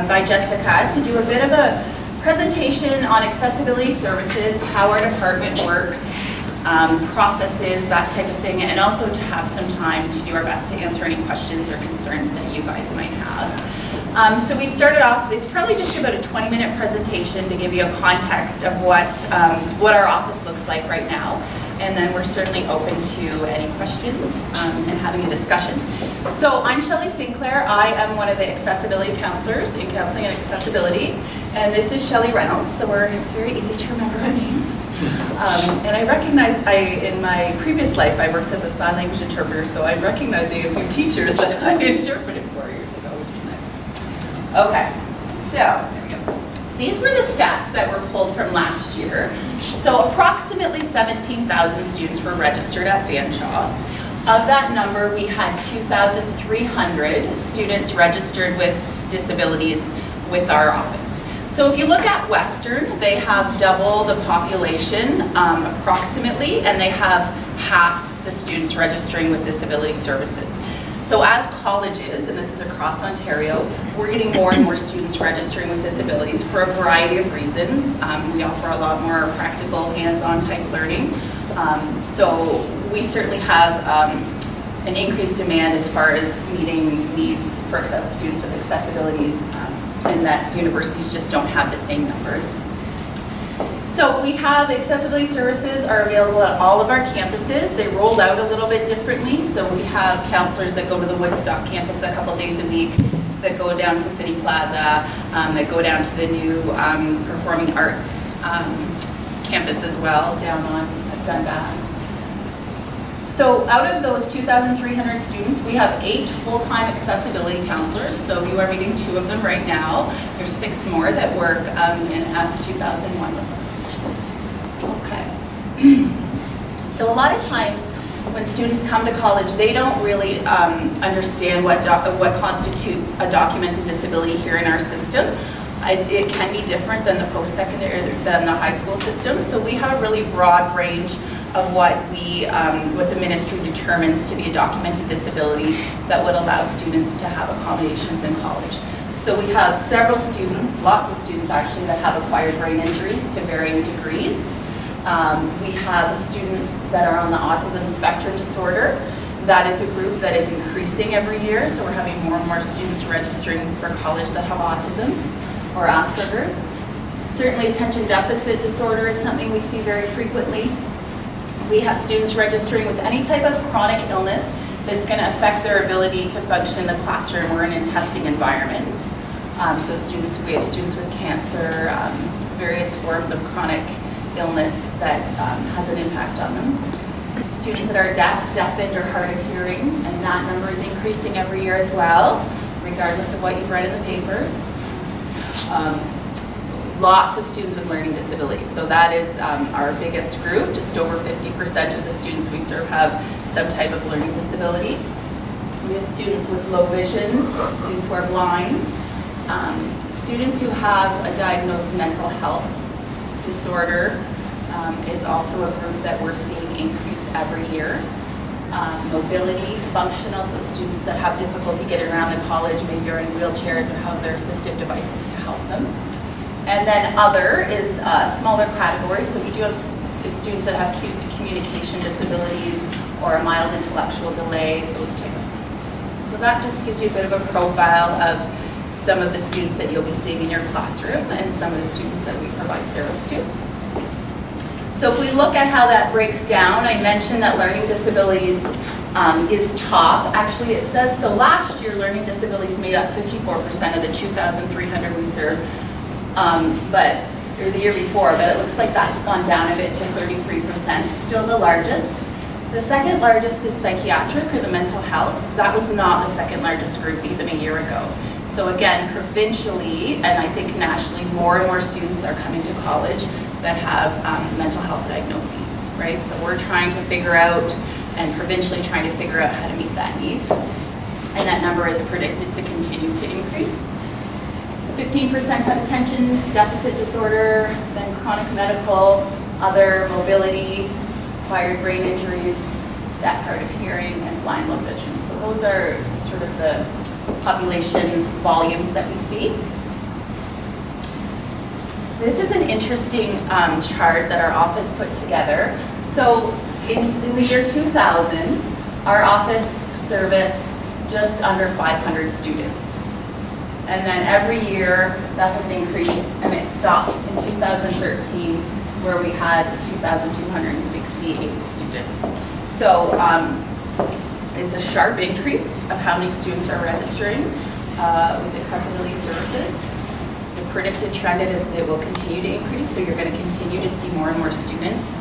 by Jessica to do a bit of a presentation on accessibility services, how our department works, processes, that type of thing, and also to have some time to do our best to answer any questions or concerns that you guys might have. So we started off, it's probably just about a 20-minute presentation to give you a context of what our office looks like right now. And then we're certainly open to any questions and having a discussion. So I'm Shelley Sinclair. I am one of the accessibility counselors in Counseling and Accessibility. And this is Shelley Reynolds, so it's very easy to remember our names. And I recognize, in my previous life, I worked as a sign language interpreter, so I'm recognizing a few teachers that I interpreted 4 years ago, which is nice. Okay, so there we go. These were the stats that were pulled from last year. So approximately 17,000 students were registered at Fanshawe. Of that number, we had 2,300 students registered with disabilities with our office. So if you look at Western, they have double the population approximately, and they have half the students registering with disability services. So as colleges, and this is across Ontario, we're getting more and more students registering with disabilities for a variety of reasons. We offer a lot more practical, hands-on type learning. So we certainly have an increased demand as far as meeting needs for students with accessibilities, and that universities just don't have the same numbers. So we have accessibility services are available at all of our campuses. They rolled out a little bit differently. So we have counselors that go to the Woodstock campus a couple days a week, that go down to City Plaza, that go down to the new performing arts campus as well, down on Dundas. So out of those 2,300 students, we have 8 full-time accessibility counselors. So you are meeting 2 of them right now. There's 6 more that work in F2001 lists. Okay. So a lot of times when students come to college, they don't really understand what constitutes a documented disability here in our system. It can be different than the post-secondary, than the high school system. So we have a really broad range of what the ministry determines to be a documented disability that would allow students to have accommodations in college. So we have several students, lots of students actually, that have acquired brain injuries to varying degrees. We have students that are on the autism spectrum disorder. That is a group that is increasing every year, so we're having more and more students registering for college that have autism or Asperger's. Certainly attention deficit disorder is something we see very frequently. We have students registering with any type of chronic illness that's going to affect their ability to function in the classroom or in a testing environment. So we have students with cancer, various forms of chronic illness that has an impact on them. Students that are deafened, or hard of hearing, and that number is increasing every year as well, regardless of what you've read in the papers. Lots of students with learning disabilities. So that is our biggest group. Just over 50% of the students we serve have some type of learning disability. We have students with low vision, students who are blind, students who have a diagnosed mental health disorder is also a group that we're seeing increase every year. Mobility, functional, so students that have difficulty getting around the college, maybe are in wheelchairs or have their assistive devices to help them. And then other is a smaller category. So we do have students that have communication disabilities or a mild intellectual delay, those type of things. So that just gives you a bit of a profile of some of the students that you'll be seeing in your classroom and some of the students that we provide service to. So if we look at how that breaks down, I mentioned that learning disabilities is top. Actually, it says, so last year learning disabilities made up 54% of the 2,300 we serve. Or the year before, but it looks like that's gone down a bit to 33%, still the largest. The second largest is psychiatric, or the mental health. That was not the second largest group even a year ago. So again, provincially, and I think nationally, more and more students are coming to college that have mental health diagnoses, right? So we're trying to figure out, and provincially trying to figure out how to meet that need. And that number is predicted to continue to increase. 15% have attention deficit disorder, then chronic medical, other mobility, acquired brain injuries, deaf, hard of hearing, and blind low vision. So those are sort of the population volumes that we see. This is an interesting chart that our office put together. So in the year 2000, our office serviced just under 500 students. And then every year that has increased, and it stopped in 2013 where we had 2,268 students. So it's a sharp increase of how many students are registering with accessibility services. The predicted trend is it will continue to increase, so you're going to continue to see more and more students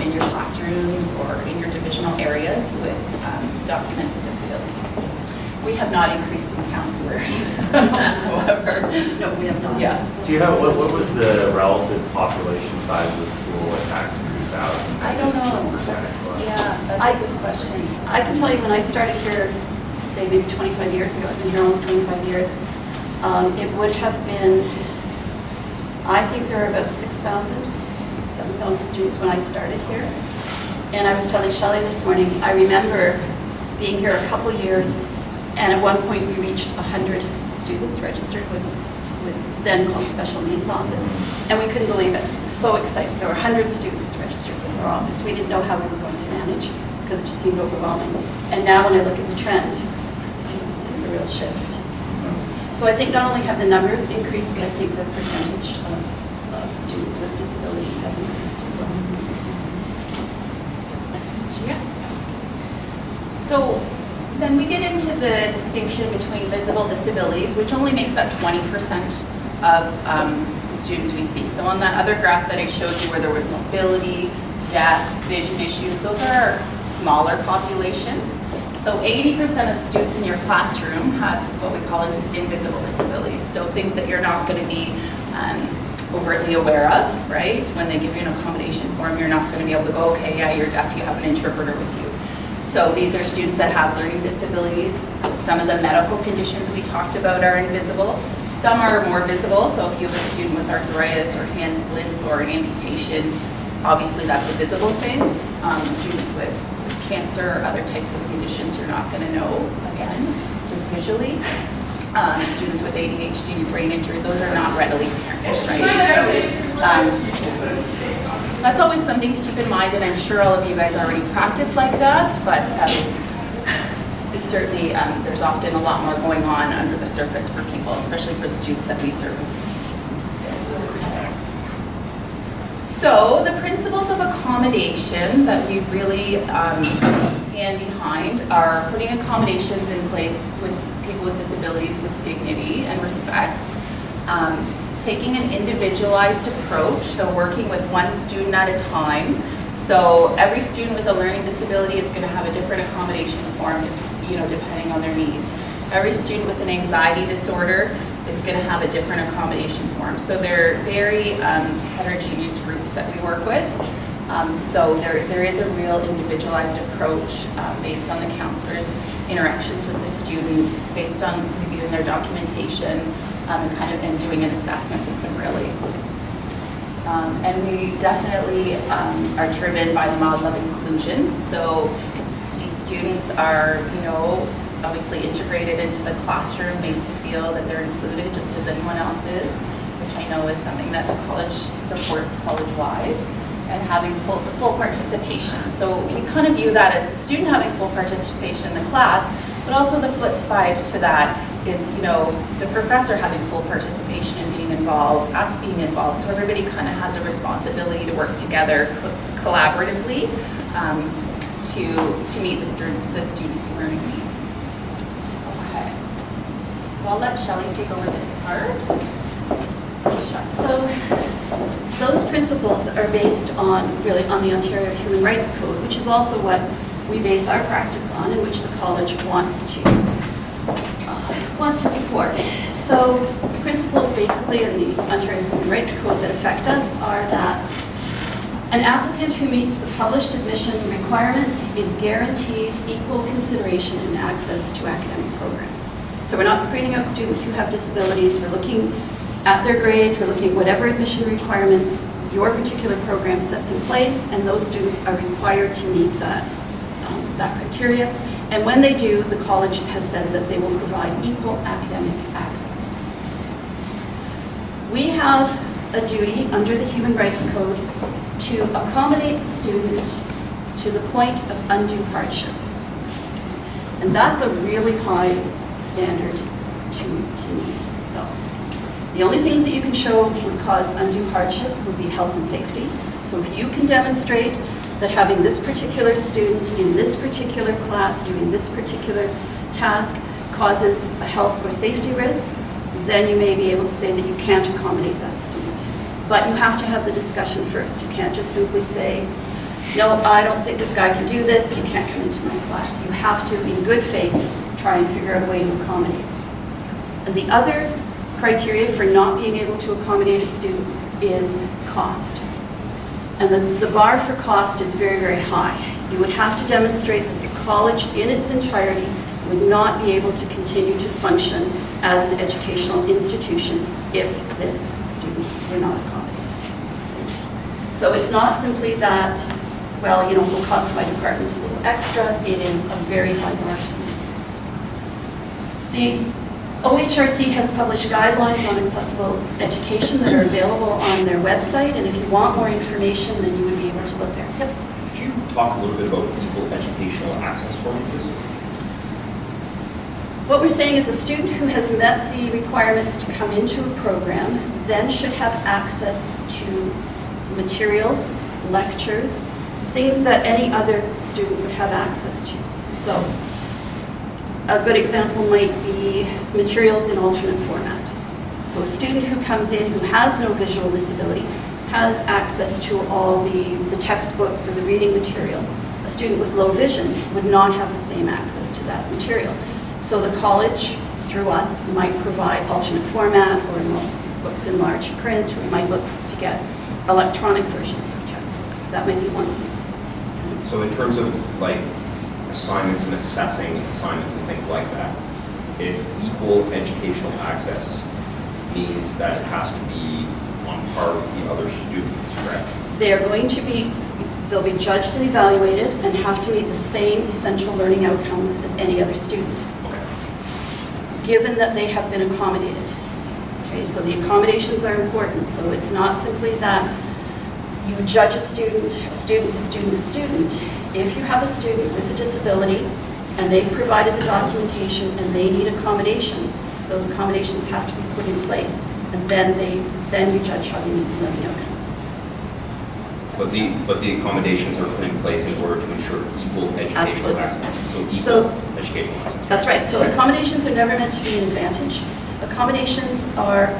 in your classrooms or in your divisional areas with documented disabilities. We have not increased in counselors, however. No, we have not. Yeah. Do you have, what was the relative population size of the school back in 2000? I don't know. Percentage-wise? Yeah, that's a good question. I can tell you when I started here, say maybe 25 years ago, I've been here almost 25 years, it would have been, I think there were about 6,000, 7,000 students when I started here. And I was telling Shelley this morning, I remember being here a couple years, and at one point we reached 100 students registered with then called Special Needs Office. And we couldn't believe it. We were so excited. There were 100 students registered with our office. We didn't know how we were going to manage because it just seemed overwhelming. And now when I look at the trend, it's a real shift. So I think not only have the numbers increased, but I think the percentage of students with disabilities has increased as well. Next page. Yeah. So then we get into the distinction between visible disabilities, which only makes up 20% of the students we see. So on that other graph that I showed you where there was mobility, deaf, vision issues, those are smaller populations. So 80% of the students in your classroom have what we call invisible disabilities. So things that you're not going to be overtly aware of, right? When they give you an accommodation form, you're not going to be able to go, okay, yeah, you're deaf, you have an interpreter with you. So these are students that have learning disabilities. Some of the medical conditions we talked about are invisible. Some are more visible, so if you have a student with arthritis or hand splints or an amputation, obviously that's a visible thing. Students with cancer or other types of conditions you're not going to know, again, just visually. Students with ADHD, brain injury, those are not readily apparent, right? So that's always something to keep in mind, and I'm sure all of you guys already practice like that, but certainly there's often a lot more going on under the surface for people, especially for the students that we service. So the principles of accommodation that we really stand behind are putting accommodations in place with people with disabilities with dignity and respect, taking an individualized approach, so working with one student at a time. So every student with a learning disability is going to have a different accommodation form, depending on their needs. Every student with an anxiety disorder is going to have a different accommodation form. So they're very heterogeneous groups that we work with. So there is a real individualized approach based on the counselor's interactions with the student, based on reviewing their documentation, and doing an assessment with them, really. And we definitely are driven by the model of inclusion. So these students are, obviously integrated into the classroom, made to feel that they're included just as anyone else is, which I know is something that the college supports college-wide, and having full participation. So we kind of view that as the student having full participation in the class, but also the flip side to that is, the professor having full participation and being involved, us being involved, so everybody kind of has a responsibility to work together collaboratively to meet the students' learning needs. Okay, so I'll let Shelley take over this part. So those principles are based on the Ontario Human Rights Code, which is also what we base our practice on and which the college wants to support. So principles basically in the Ontario Human Rights Code that affect us are that an applicant who meets the published admission requirements is guaranteed equal consideration and access to academic programs. So we're not screening out students who have disabilities. We're looking at their grades. We're looking at whatever admission requirements your particular program sets in place, and those students are required to meet that criteria. And when they do, the college has said that they will provide equal academic access. We have a duty under the Human Rights Code to accommodate the student to the point of undue hardship. And that's a really high standard to meet. So the only things that you can show would cause undue hardship would be health and safety. So if you can demonstrate that having this particular student in this particular class doing this particular task causes a health or safety risk, then you may be able to say that you can't accommodate that student. But you have to have the discussion first. You can't just simply say, no, I don't think this guy can do this, you can't come into my class. You have to, in good faith, try and figure out a way to accommodate. And the other criteria for not being able to accommodate a student is cost. And the bar for cost is very, very high. You would have to demonstrate that the college in its entirety would not be able to continue to function as an educational institution if this student were not accommodated. So it's not simply that, well, we'll cost my department a little extra. It is a very high bar to meet. The OHRC has published guidelines on accessible education that are available on their website, and if you want more information, then you would be able to look there. Yep. Could you talk a little bit about equal educational access for me, please? What we're saying is a student who has met the requirements to come into a program then should have access to materials, lectures, things that any other student would have access to. So a good example might be materials in alternate format. So a student who comes in who has no visual disability has access to all the textbooks or the reading material. A student with low vision would not have the same access to that material. So the college, through us, might provide alternate format or books in large print, or we might look to get electronic versions of textbooks. That might be one thing. So in terms of like assignments and assessing assignments and things like that, if equal educational access means that it has to be on par with the other students, correct? They'll be judged and evaluated and have to meet the same essential learning outcomes as any other student, given that they have been accommodated. Okay, so the accommodations are important. So it's not simply that you judge a student's a student. If you have a student with a disability and they've provided the documentation and they need accommodations, those accommodations have to be put in place, and then you judge how they meet the learning outcomes. But the accommodations are put in place in order to ensure equal educational Absolutely. access. So equal educational access. That's right. So accommodations are never meant to be an advantage. Accommodations are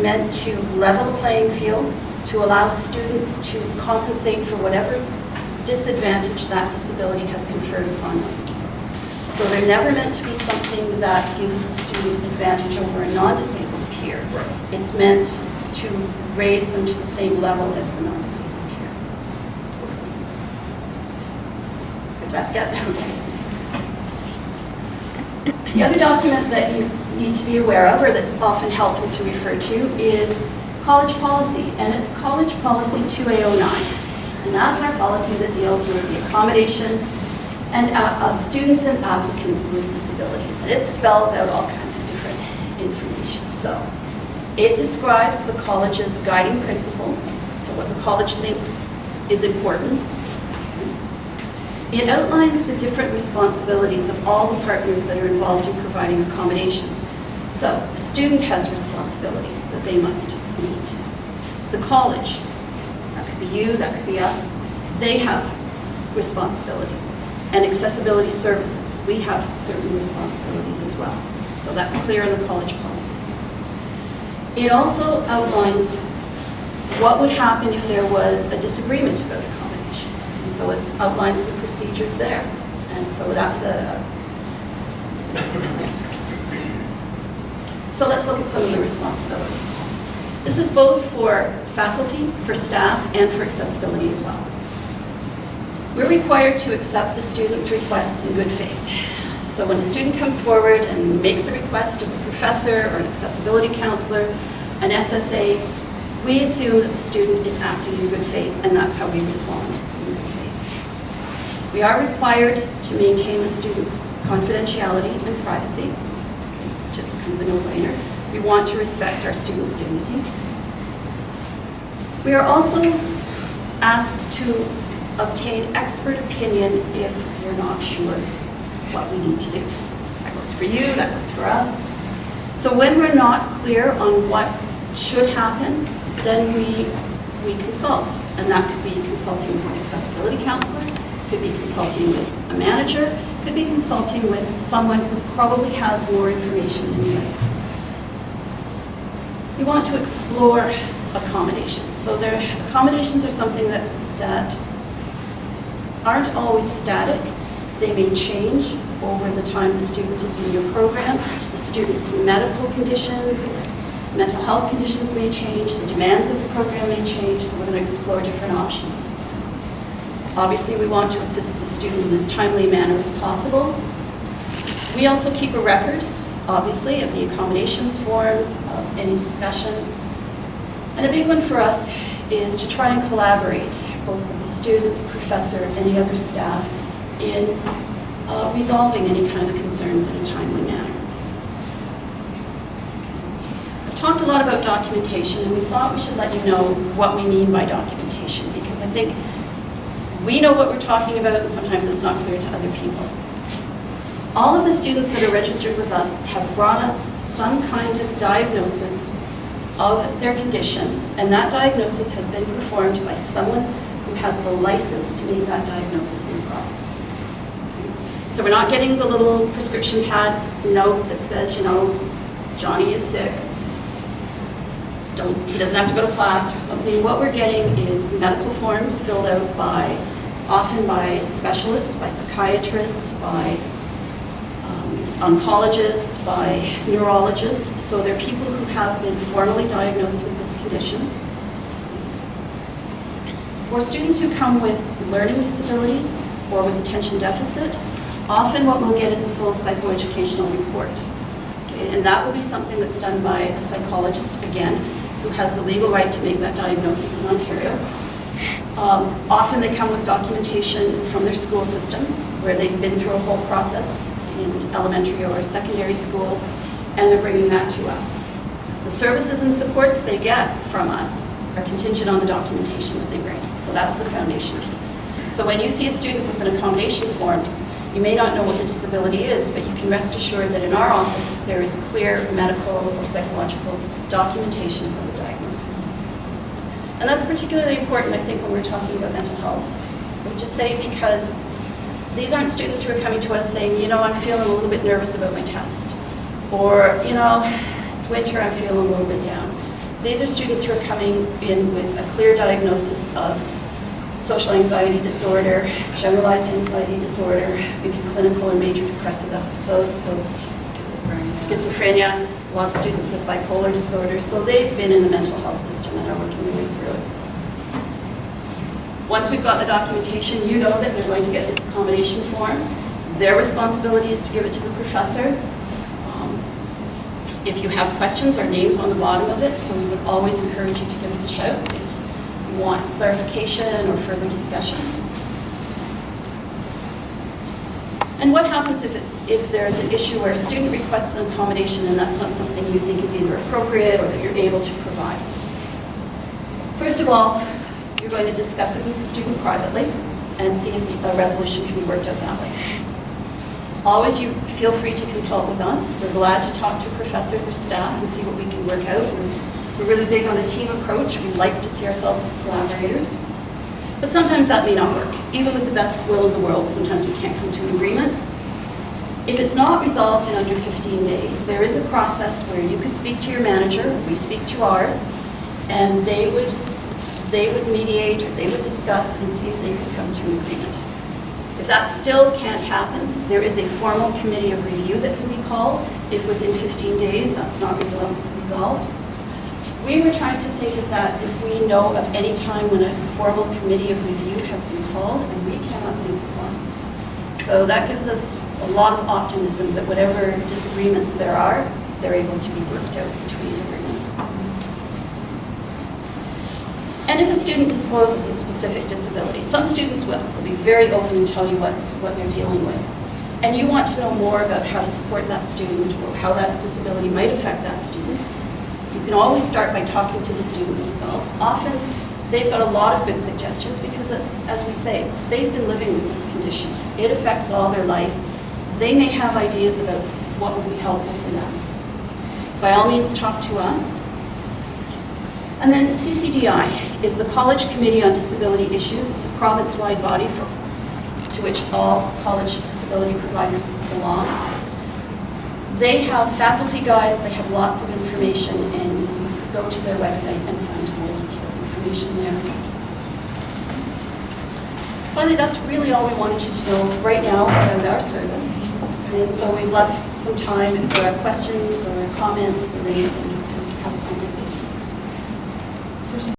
meant to level the playing field, to allow students to compensate for whatever disadvantage that disability has conferred upon them. So they're never meant to be something that gives the student advantage over a non-disabled peer. Right. It's meant to raise them to the same level as the non-disabled peer. Did that get okay? The other document that you need to be aware of, or that's often helpful to refer to, is college policy, and it's College Policy 2A09. And that's our policy that deals with the accommodation and of students and applicants with disabilities. And it spells out all kinds of different information. So it describes the college's guiding principles, so what the college thinks is important. It outlines the different responsibilities of all the partners that are involved in providing accommodations. So the student has responsibilities that they must meet. The college, that could be you, that could be us, they have responsibilities. And accessibility services, we have certain responsibilities as well. So that's clear in the college policy. It also outlines what would happen if there was a disagreement about accommodations. And so it outlines the procedures there. And so that's So let's look at some of the responsibilities. This is both for faculty, for staff, and for accessibility as well. We're required to accept the student's requests in good faith. So when a student comes forward and makes a request of a professor or an accessibility counselor, an SSA, we assume that the student is acting in good faith, and that's how we respond, in good faith. We are required to maintain the student's confidentiality and privacy, which is kind of a no-brainer. We want to respect our students' dignity. We are also asked to obtain expert opinion if you're not sure what we need to do. That goes for you, that goes for us. So when we're not clear on what should happen, then we consult. And that could be consulting with an accessibility counselor, could be consulting with a manager, could be consulting with someone who probably has more information than you. We want to explore accommodations. So accommodations are something that aren't always static. They may change over the time the student is in your program. The student's medical conditions, mental health conditions may change, the demands of the program may change, so we're going to explore different options. Obviously, we want to assist the student in as timely a manner as possible. We also keep a record, obviously, of the accommodations forms, of any discussion. And a big one for us is to try and collaborate, both with the student, the professor, any other staff, in resolving any kind of concerns in a timely manner. I've talked a lot about documentation, and we thought we should let you know what we mean by documentation, because I think we know what we're talking about, and sometimes it's not clear to other people. All of the students that are registered with us have brought us some kind of diagnosis of their condition, and that diagnosis has been performed by someone who has the license to make that diagnosis in the province. So we're not getting the little prescription pad note that says, you know, Johnny is sick. He doesn't have to go to class or something. What we're getting is medical forms filled out often by specialists, by psychiatrists, by oncologists, by neurologists. So they're people who have been formally diagnosed with this condition. For students who come with learning disabilities or with attention deficit, often what we'll get is a full psychoeducational report. Okay? And that will be something that's done by a psychologist, again, who has the legal right to make that diagnosis in Ontario. Often they come with documentation from their school system, where they've been through a whole process in elementary or secondary school, and they're bringing that to us. The services and supports they get from us are contingent on the documentation that they bring. So that's the foundation piece. So when you see a student with an accommodation form, you may not know what the disability is, but you can rest assured that in our office there is clear medical or psychological documentation of the diagnosis. And that's particularly important, I think, when we're talking about mental health. I would just say, because these aren't students who are coming to us saying, you know, I'm feeling a little bit nervous about my test, or, you know, it's winter, I'm feeling a little bit down. These are students who are coming in with a clear diagnosis of social anxiety disorder, generalized anxiety disorder, maybe clinical or major depressive episodes, so schizophrenia, a lot of students with bipolar disorder. So they've been in the mental health system and are working their way through it. Once we've got the documentation, you know that they're going to get this accommodation form. Their responsibility is to give it to the professor. If you have questions, our name's on the bottom of it, so we would always encourage you to give us a shout if you want clarification or further discussion. And what happens if there's an issue where a student requests an accommodation and that's not something you think is either appropriate or that you're able to provide? First of all, you're going to discuss it with the student privately and see if a resolution can be worked out that way. Always you feel free to consult with us. We're glad to talk to professors or staff and see what we can work out. We're really big on a team approach. We like to see ourselves as collaborators. But sometimes that may not work. Even with the best will in the world, sometimes we can't come to an agreement. If it's not resolved in under 15 days, there is a process where you could speak to your manager, we speak to ours, and they would mediate or they would discuss and see if they could come to an agreement. If that still can't happen, there is a formal committee of review that can be called if within 15 days that's not resolved. We were trying to think of that if we know of any time when a formal committee of review has been called, and we cannot think of one. So that gives us a lot of optimism that whatever disagreements there are, they're able to be worked out between everyone. And if a student discloses a specific disability, some students will. They'll be very open and tell you what they're dealing with. and you want to know more about how to support that student or how that disability might affect that student, you can always start by talking to the student themselves. Often, they've got a lot of good suggestions because, as we say, they've been living with this condition. It affects all their life. They may have ideas about what would be helpful for them. By all means, talk to us. And then CCDI is the College Committee on Disability Issues. It's a province-wide body to which all college disability providers belong. They have faculty guides, they have lots of information, and you can go to their website and find more detailed information there. Finally, that's really all we wanted you to know right now about our service. And so we've left some time if there are questions or comments or anything. So